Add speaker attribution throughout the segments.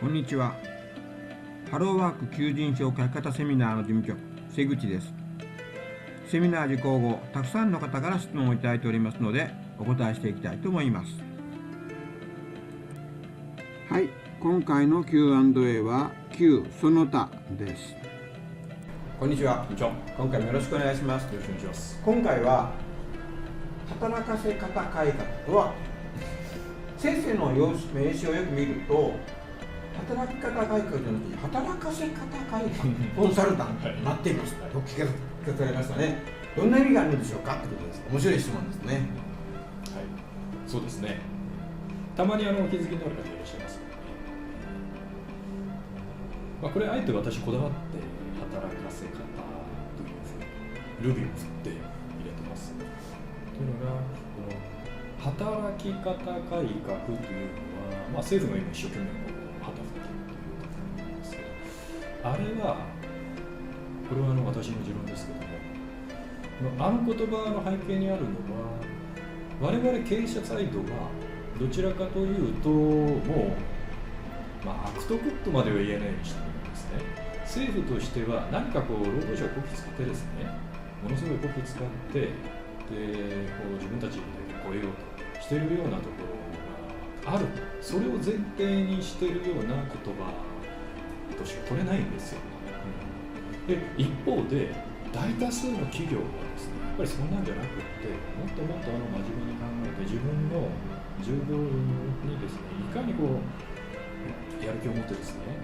Speaker 1: こんにちは。ハローワーク求人票書き方セミナーの事務局、瀬口です。セミナー受講後、たくさんの方から質問をいただいておりますので、お答えしていきたいと思います。はい、今回の Q&A はQその他です。こんにちは。今回もよろしくお願いします。
Speaker 2: よろしくお願いします。
Speaker 1: 今回は働かせ方改革とは、先生の名詞をよく見ると、働き方改革じゃなくて働かせ方改革コンサルタントになっていますと聞かされましたね。どんな意味があるんでしょうかってことです。面白い質問ですね。
Speaker 2: はい、そうですね。たまにお気づきになる方いらっしゃいますよね。これあえて私こだわって働かせ方というふうにルビを振って入れてます。というのがこの働き方改革というのは、政府が今一生懸命旗振っているということなんですけど、あれはこれは私の持論ですけども、あの言葉の背景にあるのは、我々経営者サイドがどちらかというともう、悪徳とまでは言えないにしてもですね、政府としては何か労働者をこき使ってですね、ものすごいこき使ってで自分たちだけ超えようとしているようなところがあると、それを前提にしているような言葉としか取れないんですよ。で一方で大多数の企業はですね、やっぱりそんなんじゃなくって、もっともっと真面目に考えて、自分の従業員にですね、いかにやる気を持ってですね、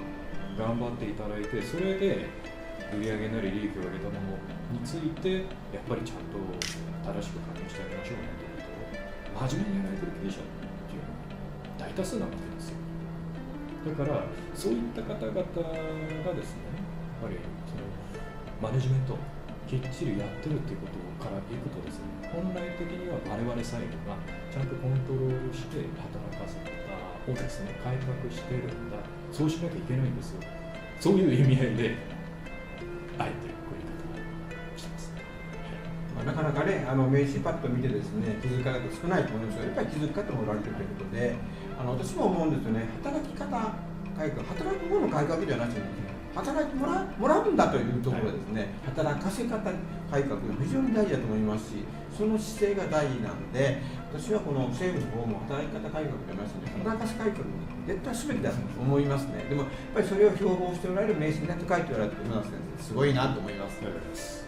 Speaker 2: 頑張っていただいて、それで売上なり利益を上げたものについて、やっぱりちゃんと正しく管理してあげましょうねということを真面目にやられてる経営者っていうのが大多数なわけですよ。だからそういった方々がですね、やっぱりマネジメントをきっちりやってるっていうことからいくとですね、本来的には我々サイドがちゃんとコントロールして働かせ方をですね、改革してるんだ、そうしなきゃいけないんですよ。そういう意味合いであえてこういう言い方をしてます。
Speaker 1: なかなかね、名詞パッと見てですね、気づかれる方少ないと思いますが、やっぱり気づく方もおられているということで、私も思うんですよね。働き方改革、働く方の改革ではなくて、働いてもらうんだというところですね、働かせ方改革が非常に大事だと思いますし、その姿勢が大事なんで、私はこの政府の方も働き方改革じゃなしに働かせ改革に絶対すべきだと思いますね。でもやっぱりそれを標榜しておられる名詞になって書いておられる今の先生、すごいなと思います。